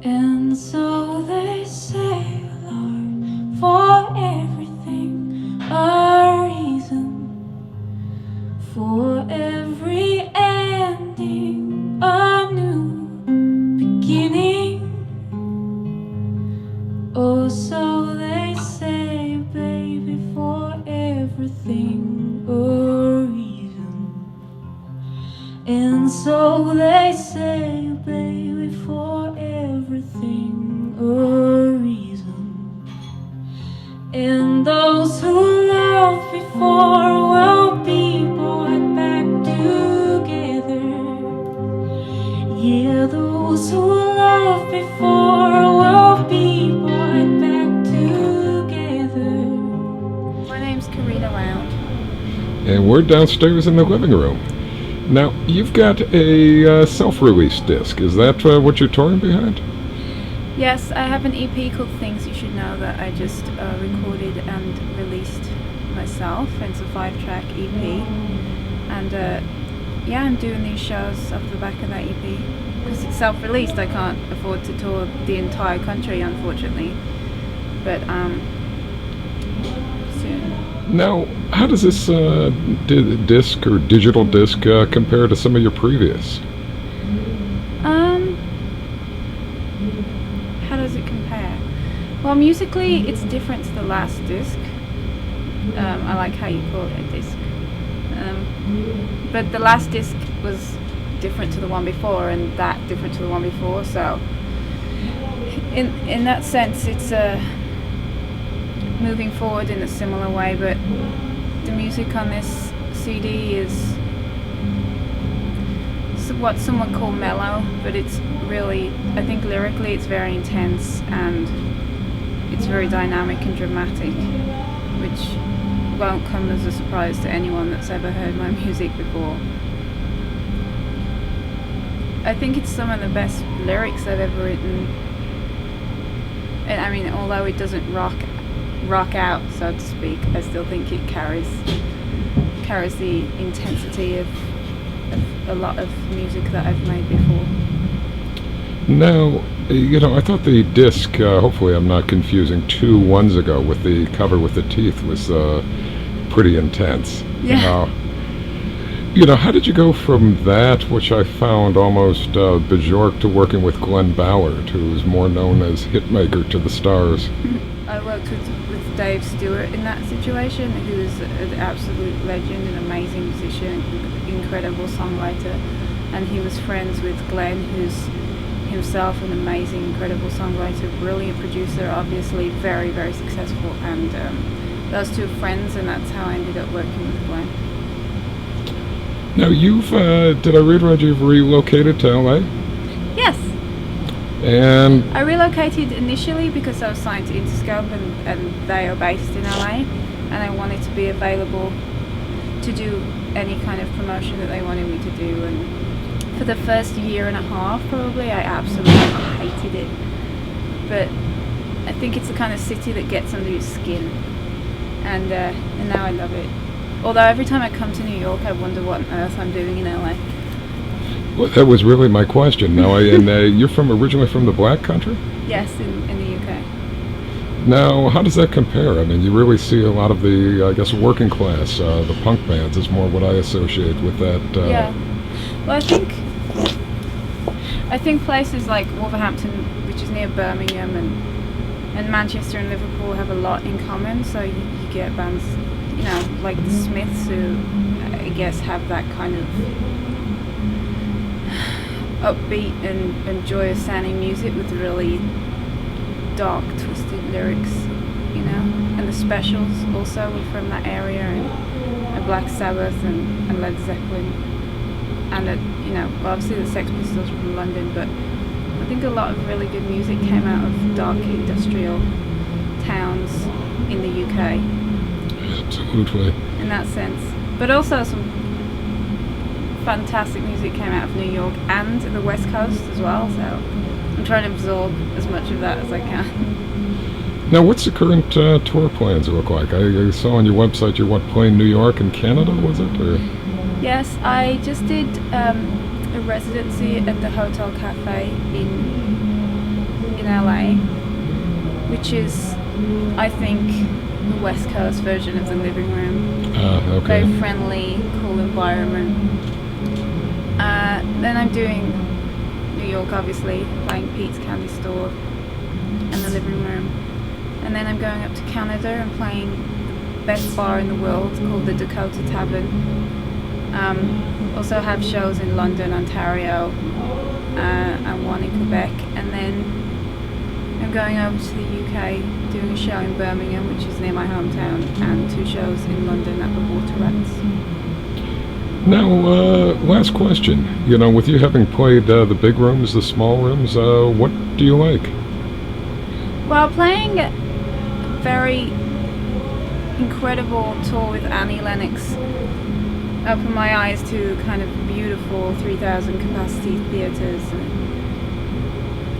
And so they say, Lord, for everything a reason, for every ending a new beginning. Oh, so they say, baby, for everything a reason. And so they say, baby, for everything a reason. And those who loved before will be brought back together. Yeah, those who loved before will be brought back together. My name's Carina Round. And we're downstairs in the living room. Now, you've got a self-release disc. Is that what you're touring behind? Yes, I have an EP called Things You Should Know that I just recorded and released myself. It's a 5-track EP. And yeah, I'm doing these shows off the back of that EP. Because it's self-released, I can't afford to tour the entire country, unfortunately. But soon. Now, how does this disc or digital disc compare to some of your previous? How does it compare? Well, musically, it's different to the last disc. I like how you call it a disc. But the last disc was different to the one before, and that different to the one before. So, in that sense, it's moving forward in a similar way. But the music on this CD is what some would call mellow, but it's really, I think lyrically it's very intense and it's very dynamic and dramatic, which won't come as a surprise to anyone that's ever heard my music before. I think it's some of the best lyrics I've ever written. And I mean, although it doesn't rock out, so to speak, I still think it carries the intensity of a lot of music that I've made before. Now, I thought the disc, hopefully I'm not confusing 2 ones ago with the cover with the teeth, was pretty intense. Yeah. How did you go from that, which I found almost Bjork, to working with Glenn Ballard, who's more known as hitmaker to the stars? I worked with Dave Stewart in that situation, who is an absolute legend, an amazing musician, incredible songwriter, and he was friends with Glenn, who's himself an amazing, incredible songwriter, brilliant producer, obviously very, very successful, and those two are friends, and that's how I ended up working with Glenn. Now, did I read right, you've relocated to LA? Yes. And I relocated initially because I was signed to Interscope and they are based in LA, and I wanted to be available to do any kind of promotion that they wanted me to do. And for the first year and a half probably I absolutely hated it, but I think it's the kind of city that gets under your skin, and now I love it. Although every time I come to New York I wonder what on earth I'm doing in LA. well, that was really my question. Now, you're originally from the Black Country? Yes, in the UK. Now, how does that compare? I mean, you really see a lot of the, I guess, working class, the punk bands is more what I associate with that. Yeah. Well, I think places like Wolverhampton, which is near Birmingham, and Manchester and Liverpool have a lot in common. So you get bands, like the Smiths, who I guess have that kind of upbeat and joyous sounding music with really dark, twisted lyrics, and the Specials also were from that area, and Black Sabbath and Led Zeppelin, and obviously the Sex Pistols were from London, but I think a lot of really good music came out of dark industrial towns in the UK. Absolutely. In that sense, but also some fantastic music came out of New York and the West Coast as well, so I'm trying to absorb as much of that as I can. Now, what's the current tour plans look like? I saw on your website you're playing New York and Canada, was it? Or? Yes, I just did a residency at the Hotel Cafe in in LA, which is, I think, the West Coast version of the living room. Okay. Very friendly, cool environment. Then I'm doing New York, obviously, playing Pete's Candy Store and the living room. And then I'm going up to Canada and playing the best bar in the world called the Dakota Tavern. Also have shows in London, Ontario, and one in Quebec. And then I'm going over to the UK, doing a show in Birmingham, which is near my hometown, and 2 shows in London at the Water Rats. Now, last question. You know, with you having played the big rooms, the small rooms, what do you like? Well, playing a very incredible tour with Annie Lennox opened my eyes to kind of beautiful 3,000 capacity theatres,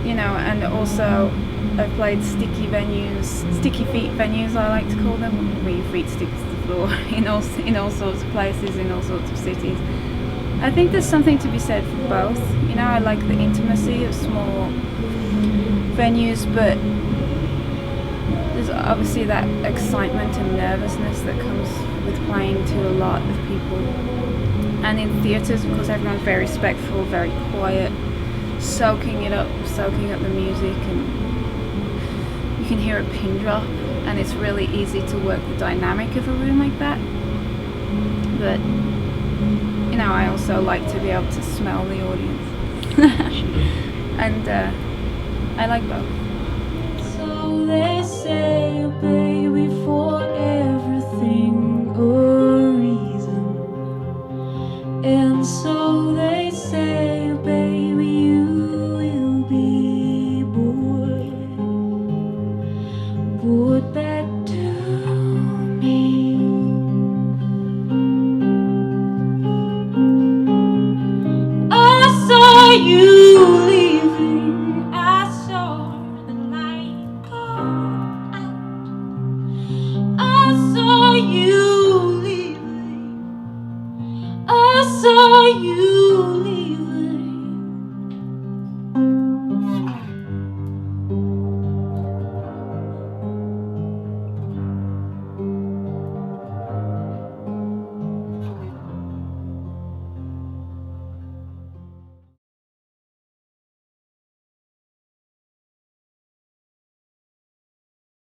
and also I've played sticky feet venues, I like to call them, where your feet stick to the floor in all sorts of places, in all sorts of cities. I think there's something to be said for both. I like the intimacy of small venues, but there's obviously that excitement and nervousness that comes with playing to a lot of people. And in theatres, of course, everyone's very respectful, very quiet, soaking up the music, and you can hear a pin drop, and it's really easy to work the dynamic of a room like that. But I also like to be able to smell the audience, and I like both. So they say, baby, for everything a reason. And so they say, baby, you will be bored back to me. I saw you leaving, I saw the light go out. I saw you leaving, I saw you